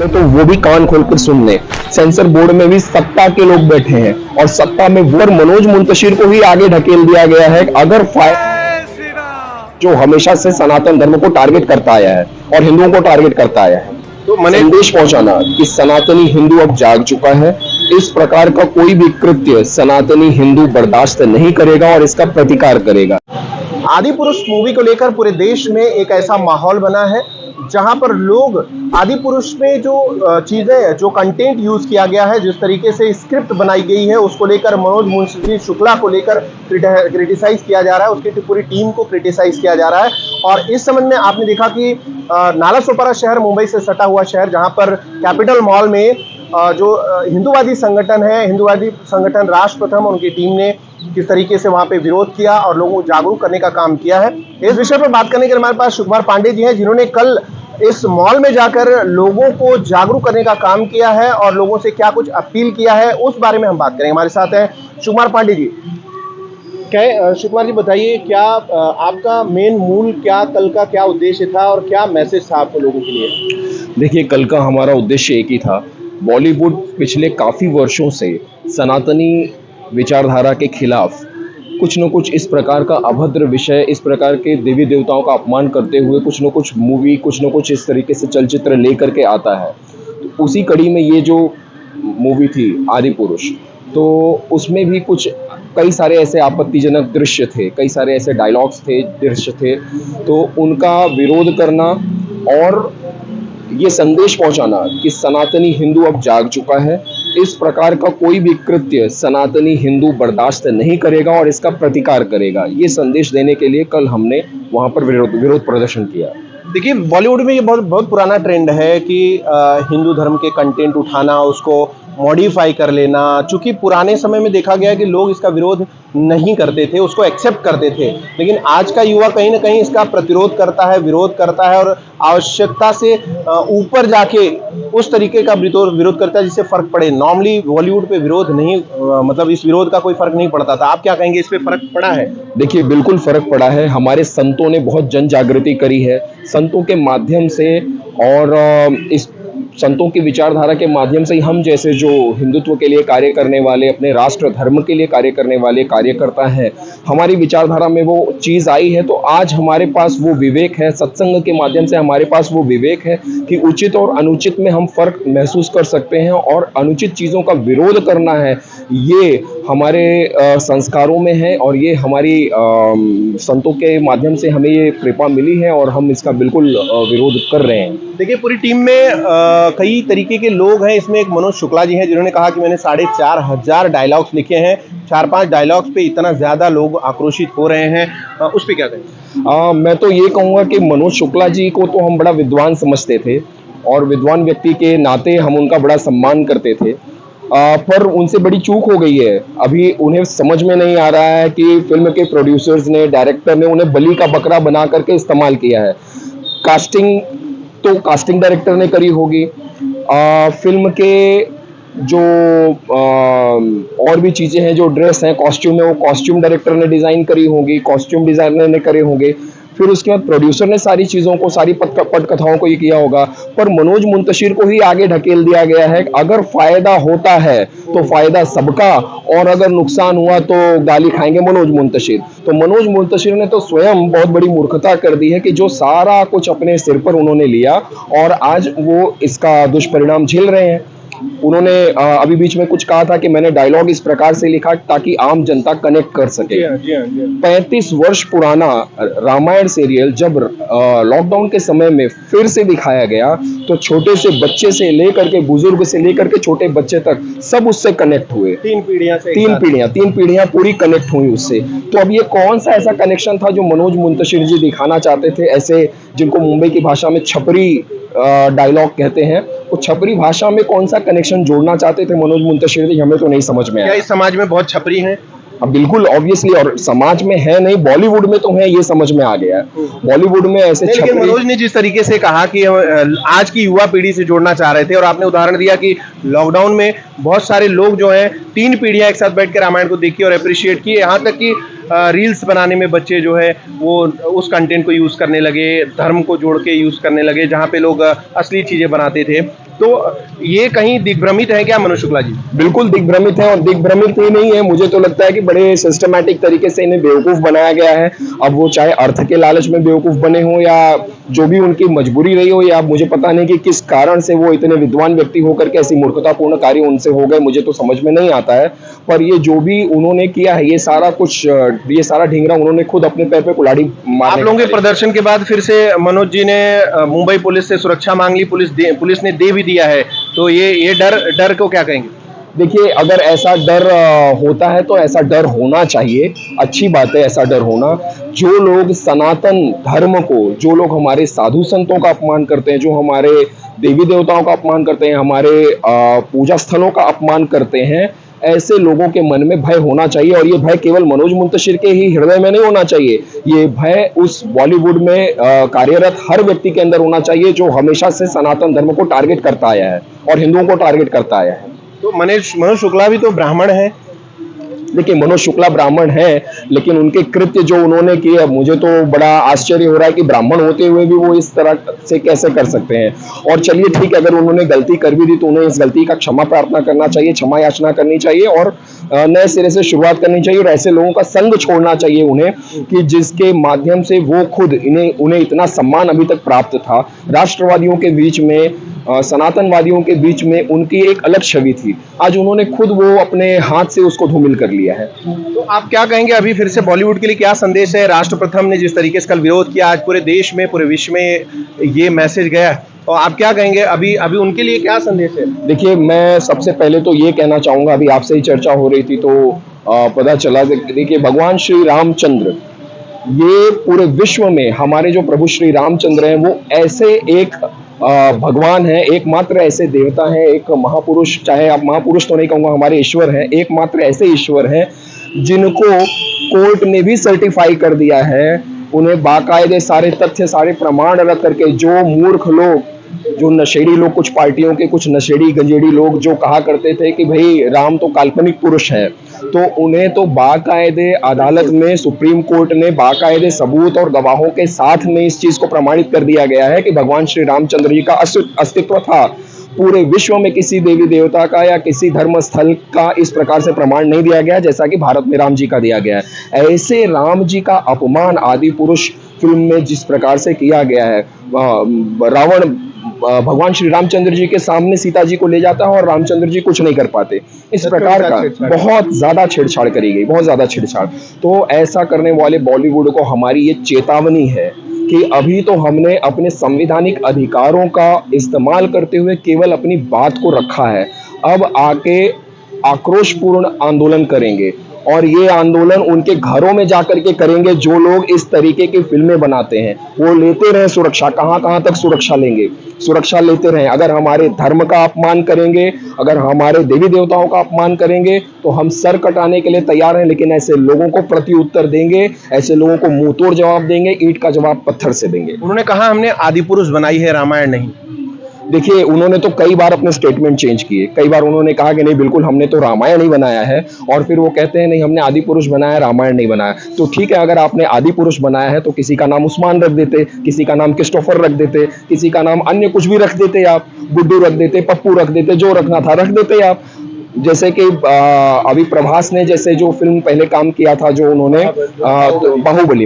में तो वो भी कान खोलकर सुन ले। सेंसर बोर्ड में भी सत्ता के लोग बैठे हैं और सत्ता में वो मनोज मुंतशिर को ही आगे ढकेल दिया गया है। अगर जो हमेशा से सनातन धर्म को टारगेट करता आया है और हिंदुओं को टारगेट करता आया है, तो संदेश पहुंचाना कि सनातनी हिंदू अब जाग चुका है। इस प्रकार का कोई भी कृत्य सनातनी हिंदू बर्दाश्त नहीं करेगा और इसका प्रतिकार करेगा। आदिपुरुष मूवी को लेकर पूरे देश में एक ऐसा माहौल बना है जहां पर लोग आदिपुरुष में जो चीजें, जो कंटेंट यूज किया गया है, जिस तरीके से स्क्रिप्ट बनाई गई है, उसको लेकर मनोज मुंशी शुक्ला को लेकर क्रिटिसाइज किया जा रहा है, उसकी पूरी टीम को क्रिटिसाइज किया जा रहा है। और इस संबंध में आपने देखा कि नालासोपारा शहर मुंबई से सटा हुआ शहर, जहां पर कैपिटल मॉल में जो हिंदूवादी संगठन है, हिंदूवादी संगठन राष्ट्र प्रथम, उनकी टीम ने किस तरीके से वहां पे विरोध किया और लोगों को जागरूक करने का काम किया है। इस विषय पर बात करने के लिए हमारे पास सुकुमार पांडे जी हैं, जिन्होंने कल इस मॉल में जाकर लोगों को जागरूक करने का काम किया है और लोगों से क्या कुछ अपील किया है, उस बारे में हम बात करेंगे। हमारे साथ हैं सुकुमार पांडे जी। क्या सुकुमार जी बताइए, क्या आपका मेन मूल क्या, कल का क्या उद्देश्य था और क्या मैसेज था आपको लोगों के लिए? देखिए, कल का हमारा उद्देश्य एक ही था। बॉलीवुड पिछले काफ़ी वर्षों से सनातनी विचारधारा के खिलाफ कुछ न कुछ इस प्रकार का अभद्र विषय, इस प्रकार के देवी देवताओं का अपमान करते हुए कुछ न कुछ मूवी, कुछ न कुछ इस तरीके से चलचित्र लेकर के आता है। तो उसी कड़ी में ये जो मूवी थी आदिपुरुष, तो उसमें भी कुछ कई सारे ऐसे आपत्तिजनक दृश्य थे, कई सारे ऐसे डायलॉग्स थे, दृश्य थे, तो उनका विरोध करना और ये संदेश पहुंचाना कि सनातनी हिंदू अब जाग चुका है। इस प्रकार का कोई भी कृत्य सनातनी हिंदू बर्दाश्त नहीं करेगा और इसका प्रतिकार करेगा। ये संदेश देने के लिए कल हमने वहां पर विरोध प्रदर्शन किया। देखिए, बॉलीवुड में ये बहुत पुराना ट्रेंड है कि हिंदू धर्म के कंटेंट उठाना, उसको मॉडिफाई कर लेना। चूंकि पुराने समय में देखा गया कि लोग इसका विरोध नहीं करते थे, उसको एक्सेप्ट करते थे, लेकिन आज का युवा कहीं ना कहीं इसका प्रतिरोध करता है, विरोध करता है और आवश्यकता से ऊपर जाके उस तरीके का विरोध करता है जिससे फर्क पड़े। नॉर्मली बॉलीवुड पे विरोध नहीं, मतलब इस विरोध का कोई फर्क नहीं पड़ता था। आप क्या कहेंगे, इस पे फर्क पड़ा है? देखिए, बिल्कुल फर्क पड़ा है। हमारे संतों ने बहुत जन जागृति करी है। संतों के माध्यम से और इस संतों की विचारधारा के माध्यम से ही हम जैसे जो हिंदुत्व के लिए कार्य करने वाले, अपने राष्ट्र धर्म के लिए कार्य करने वाले कार्यकर्ता हैं, हमारी विचारधारा में वो चीज़ आई है। तो आज हमारे पास वो विवेक है, सत्संग के माध्यम से हमारे पास वो विवेक है कि उचित और अनुचित में हम फर्क महसूस कर सकते हैं और अनुचित चीज़ों का विरोध करना है, ये हमारे संस्कारों में है और ये हमारी संतों के माध्यम से हमें ये कृपा मिली है और हम इसका बिल्कुल विरोध कर रहे हैं। देखिए, पूरी टीम में कई तरीके के लोग हैं। इसमें एक मनोज शुक्ला जी हैं, जिन्होंने कहा कि मैंने 4500 डायलॉग्स लिखे हैं। 4-5 डायलॉग्स पे इतना ज़्यादा लोग आक्रोशित हो रहे हैं, उस पर क्या कहें? मैं तो ये कहूँगा कि मनोज शुक्ला जी को तो हम बड़ा विद्वान समझते थे और विद्वान व्यक्ति के नाते हम उनका बड़ा सम्मान करते थे, पर उनसे बड़ी चूक हो गई है। अभी उन्हें समझ में नहीं आ रहा है कि फिल्म के प्रोड्यूसर्स ने, डायरेक्टर ने उन्हें बलि का बकरा बना करके इस्तेमाल किया है। कास्टिंग तो कास्टिंग डायरेक्टर ने करी होगी, फिल्म के जो और भी चीज़ें हैं, जो ड्रेस हैं, कॉस्ट्यूम है, वो कॉस्ट्यूम डायरेक्टर ने डिज़ाइन करी होगी, कॉस्ट्यूम डिज़ाइनर ने करे होंगे, फिर उसके बाद प्रोड्यूसर ने सारी चीज़ों को, सारी पटकथाओं को ये किया होगा, पर मनोज मुंतशिर को ही आगे ढकेल दिया गया है। अगर फ़ायदा होता है तो फ़ायदा सबका और अगर नुकसान हुआ तो गाली खाएंगे मनोज मुंतशिर। तो मनोज मुंतशिर ने तो स्वयं बहुत बड़ी मूर्खता कर दी है कि जो सारा कुछ अपने सिर पर उन्होंने लिया और आज वो इसका दुष्परिणाम झेल रहे हैं। उन्होंने अभी बीच में कुछ कहा था कि मैंने डायलॉग इस प्रकार से लिखा ताकि आम जनता कनेक्ट कर सके। 35 वर्ष पुराना रामायण सीरियल जब लॉकडाउन के समय में फिर से दिखाया गया तो छोटे से बच्चे से लेकर के बुजुर्ग से लेकर के छोटे बच्चे तक सब उससे कनेक्ट हुए। तीन पीढ़ियां पूरी कनेक्ट हुई उससे। तो अब ये कौन सा ऐसा कनेक्शन था जो मनोज मुंतशिर जी दिखाना चाहते थे, ऐसे जिनको मुंबई की भाषा में छपरी डायलॉग कहते हैं, वो छपरी भाषा में कौन सा कनेक्शन जोड़ना चाहते थे मनोज मुंतशिर जी, हमें तो नहीं समझ में आया। क्या इस समाज में बहुत छपरी हैं? अब बिल्कुल ऑब्वियसली, और समाज में है नहीं, बॉलीवुड में तो है, ये समझ में आ गया है। बॉलीवुड में ऐसे लेकिन मनोज ने जिस तरीके से कहा कि आज की युवा पीढ़ी से जोड़ना चाह रहे थे, और आपने उदाहरण दिया कि लॉकडाउन में बहुत सारे लोग जो हैं 3 पीढ़ियां एक साथ बैठ कर रामायण को देखी और अप्रिशिएट की, यहाँ तक कि रील्स बनाने में बच्चे जो है वो उस कंटेंट को यूज़ करने लगे, धर्म को जोड़ के यूज़ करने लगे, जहाँ पे लोग असली चीज़ें बनाते थे। तो ये कहीं दिग्भ्रमित है क्या मनोज शुक्ला जी? बिल्कुल दिग्भ्रमित है, और दिग्भ्रमित ही नहीं है, मुझे तो लगता है कि बड़े सिस्टमैटिक तरीके से इन्हें बेवकूफ बनाया गया है। अब वो चाहे अर्थ के लालच में बेवकूफ बने हो या जो भी उनकी मजबूरी रही हो, या मुझे पता नहीं कि किस कारण से वो इतने विद्वान व्यक्ति होकर के ऐसी मूर्खतापूर्ण कार्य उनसे हो गए, मुझे तो समझ में नहीं आता है। पर ये जो भी उन्होंने किया है, ये सारा कुछ, ये सारा ढींगरा उन्होंने खुद अपने पैर पे कुल्हाड़ी आप मारने लोगों के का प्रदर्शन के बाद फिर से मनोज जी ने मुंबई पुलिस से सुरक्षा मांग ली, पुलिस ने दे भी दिया है, तो ये डर को क्या कहेंगे? देखिए, अगर ऐसा डर होता है तो ऐसा डर होना चाहिए, अच्छी बात है ऐसा डर होना। जो लोग सनातन धर्म को, जो लोग हमारे साधु संतों का अपमान करते हैं, जो हमारे देवी देवताओं का अपमान करते हैं, हमारे पूजा स्थलों का अपमान करते हैं, ऐसे लोगों के मन में भय होना चाहिए। और ये भय केवल मनोज मुंतशिर के ही हृदय में नहीं होना चाहिए, ये भय उस बॉलीवुड में कार्यरत हर व्यक्ति के अंदर होना चाहिए जो हमेशा से सनातन धर्म को टारगेट करता आया है और हिंदुओं को टारगेट करता आया है। तो मनोज शुक्ला भी तो ब्राह्मण है। देखिए, मनोज शुक्ला ब्राह्मण है, लेकिन उनके कृत्य जो उन्होंने किए, मुझे तो बड़ा आश्चर्य हो रहा है कि ब्राह्मण होते हुए भी वो इस तरह से कैसे कर सकते हैं। और चलिए ठीक है, अगर उन्होंने गलती कर भी दी तो उन्हें इस गलती का क्षमा प्रार्थना करना चाहिए, क्षमा याचना करनी चाहिए और नए सिरे से शुरुआत करनी चाहिए। और ऐसे लोगों का संग छोड़ना चाहिए उन्हें, कि जिसके माध्यम से वो खुद उन्हें इतना सम्मान अभी तक प्राप्त था। राष्ट्रवादियों के बीच में, सनातनवादियों के बीच में उनकी एक अलग छवि थी, आज उन्होंने खुद वो अपने हाथ से उसको धूमिल कर लिया है। तो आप क्या कहेंगे अभी फिर से बॉलीवुड के लिए क्या संदेश है? राष्ट्र प्रथम ने जिस तरीके से कल विरोध किया, आज पूरे देश में, पूरे विश्व में ये मैसेज गया, और आप क्या कहेंगे अभी उनके लिए क्या संदेश है? देखिए, मैं सबसे पहले तो ये कहना चाहूंगा, अभी आपसे ही चर्चा हो रही थी तो पता चला, देखिए भगवान श्री रामचंद्र, ये पूरे विश्व में हमारे जो प्रभु श्री रामचंद्र हैं, वो ऐसे एक भगवान है, एकमात्र ऐसे देवता हैं, एक महापुरुष, चाहे आप महापुरुष तो नहीं कहूँगा, हमारे ईश्वर हैं, एकमात्र ऐसे ईश्वर हैं जिनको कोर्ट ने भी सर्टिफाई कर दिया है। उन्हें बाकायदे सारे तथ्य, सारे प्रमाण रख करके, जो मूर्ख लोग, जो नशेड़ी लोग, कुछ पार्टियों के कुछ नशेड़ी गंजेड़ी लोग जो कहा करते थे कि भाई राम तो काल्पनिक पुरुष है, तो उन्हें तो बाकायदे अदालत में, सुप्रीम कोर्ट ने बाकायदे सबूत और गवाहों के साथ में इस चीज को प्रमाणित कर दिया गया है कि भगवान श्री रामचंद्र जी का अस्तित्व था। पूरे विश्व में किसी देवी देवता का या किसी धर्म स्थल का इस प्रकार से प्रमाण नहीं दिया गया जैसा कि भारत में राम जी का दिया गया है। ऐसे राम जी का अपमान आदि पुरुष फिल्म में जिस प्रकार से किया गया है, रावण भगवान श्री रामचंद्र जी के सामने सीता जी को ले जाता है और रामचंद्र जी कुछ नहीं कर पाते, इस प्रकार का बहुत ज्यादा छेड़छाड़ करी गई, बहुत ज्यादा छेड़छाड़। तो ऐसा करने वाले बॉलीवुड को हमारी ये चेतावनी है कि अभी तो हमने अपने संवैधानिक अधिकारों का इस्तेमाल करते हुए केवल अपनी बात को रखा है, अब आके आक्रोशपूर्ण आंदोलन करेंगे, और ये आंदोलन उनके घरों में जाकर के करेंगे जो लोग इस तरीके की फिल्में बनाते हैं। वो लेते रहे सुरक्षा, कहां कहां तक सुरक्षा लेंगे, सुरक्षा लेते रहे। अगर हमारे धर्म का अपमान करेंगे, अगर हमारे देवी देवताओं का अपमान करेंगे, तो हम सर कटाने के लिए तैयार हैं, लेकिन ऐसे लोगों को प्रत्युत्तर देंगे, ऐसे लोगों को मुंह तोड़ जवाब देंगे, ईंट का जवाब पत्थर से देंगे। उन्होंने कहा हमने आदि पुरुष बनाई है, रामायण नहीं। देखिए, उन्होंने तो कई बार अपने स्टेटमेंट चेंज किए, कई बार उन्होंने कहा कि नहीं बिल्कुल हमने तो रामायण ही बनाया है, और फिर वो कहते हैं नहीं हमने आदि पुरुष बनाया, रामायण नहीं बनाया। तो ठीक है, अगर आपने आदि पुरुष बनाया है तो किसी का नाम उस्मान रख देते, किसी का नाम क्रिस्टोफर रख देते, किसी का नाम अन्य कुछ भी रख देते, आप गुड्डू रख देते, पप्पू रख देते, जो रखना था रख देते आप। जैसे कि अभी प्रभास ने जैसे जो फिल्म पहले काम किया था, जो उन्होंने बाहुबली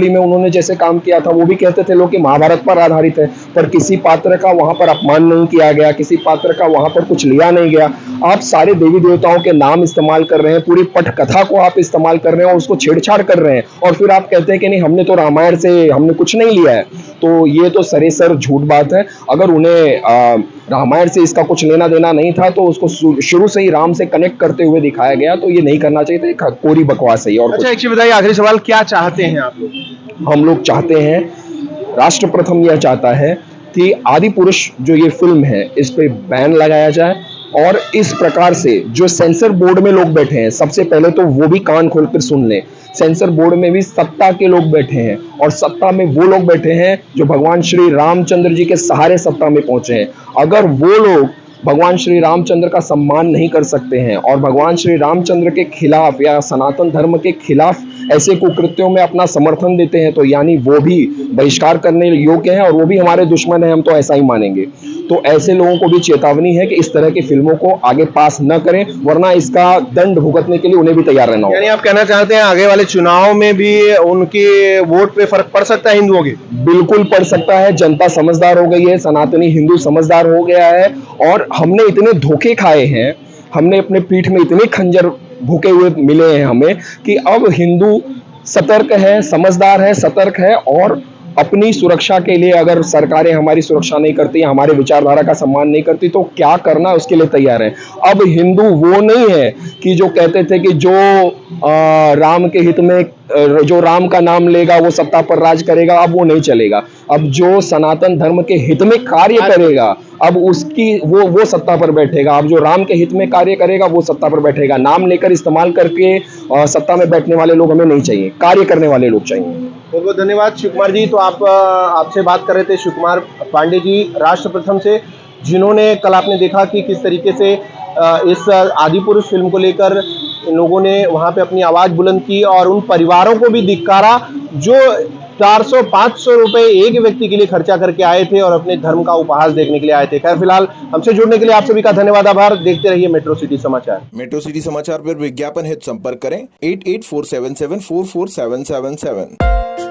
में उन्होंने जैसे काम किया था, वो भी कहते थे लोग कि महाभारत पर आधारित है, पर किसी पात्र का वहां पर अपमान नहीं किया गया, किसी पात्र का वहां पर कुछ लिया नहीं गया। आप सारे देवी देवताओं के नाम इस्तेमाल कर रहे हैं, पूरी पटकथा को आप इस्तेमाल कर रहे हैं और उसको छेड़छाड़ कर रहे हैं, और फिर आप कहते हैं कि नहीं हमने तो रामायण से हमने कुछ नहीं लिया है। तो ये तो सरेसर झूठ बात है। अगर उन्हें रामायण से इसका कुछ लेना देना नहीं था तो उसको शुरू से ही राम से कनेक्ट करते हुए दिखाया गया, तो ये नहीं करना चाहिए था, कोरी बकवास है। और अच्छा, एक चीज बताइए, आखिरी सवाल, क्या चाहते हैं आप लोग? हम लोग चाहते हैं, राष्ट्र प्रथम यह चाहता है कि आदि पुरुष जो ये फिल्म है इस पे बैन लगाया जाए, और इस प्रकार से जो सेंसर बोर्ड में लोग बैठे हैं, सबसे पहले तो वो भी कान खोलकर सुन लें, सेंसर बोर्ड में भी सत्ता के लोग बैठे हैं, और सत्ता में वो लोग बैठे हैं जो भगवान श्री रामचंद्र जी के सहारे सत्ता में पहुंचे हैं। अगर वो लोग भगवान श्री रामचंद्र का सम्मान नहीं कर सकते हैं और भगवान श्री रामचंद्र के खिलाफ या सनातन धर्म के खिलाफ ऐसे कुकृत्यों में अपना समर्थन देते हैं, तो यानी वो भी बहिष्कार करने योग्य हैं और वो भी हमारे दुश्मन हैं, हम तो ऐसा ही मानेंगे। तो ऐसे लोगों को भी चेतावनी है कि इस तरह की फिल्मों को आगे पास न करें, वरना इसका दंड भुगतने के लिए उन्हें भी तैयार रहना होगा। यानी आप कहना चाहते हैं आगे वाले चुनाव में भी उनके वोट पे फर्क पड़ सकता है हिंदुओं के? बिल्कुल पड़ सकता है। जनता समझदार हो गई है, सनातनी हिंदू समझदार हो गया है और हमने इतने धोखे खाए हैं, हमने अपने पीठ में इतने खंजर भूखे हुए मिले हैं हमें कि अब हिंदू सतर्क है, समझदार है, सतर्क है और अपनी सुरक्षा के लिए अगर सरकारें हमारी सुरक्षा नहीं करती, हमारे विचारधारा का सम्मान नहीं करती, तो क्या करना उसके लिए तैयार है। अब हिंदू वो नहीं है कि जो कहते थे कि जो राम के हित में जो राम का नाम लेगा वो सत्ता पर राज करेगा, अब वो नहीं चलेगा। अब जो सनातन धर्म के हित में कार्य करेगा, अब उसकी वो सत्ता पर बैठेगा। अब जो राम के हित में कार्य करेगा वो सत्ता पर बैठेगा। नाम लेकर इस्तेमाल करके सत्ता में बैठने वाले लोग हमें नहीं चाहिए, कार्य करने वाले लोग चाहिए। बहुत बहुत धन्यवाद शिव कुमार जी। तो आपसे बात कर रहे थे शिव कुमार पांडे जी राष्ट्र प्रथम से, जिन्होंने कल आपने देखा कि किस तरीके से इस आदिपुरुष फिल्म को लेकर इन लोगों ने वहां पे अपनी आवाज बुलंद की और उन परिवारों को भी धिक्कारा जो 400-500 रुपए एक व्यक्ति के लिए खर्चा करके आए थे और अपने धर्म का उपहास देखने के लिए आए थे। खैर फिलहाल हमसे जुड़ने के लिए आप सभी का धन्यवाद, आभार। देखते रहिए मेट्रो सिटी समाचार। मेट्रो सिटी समाचार पर विज्ञापन हेतु संपर्क करें 8847744777।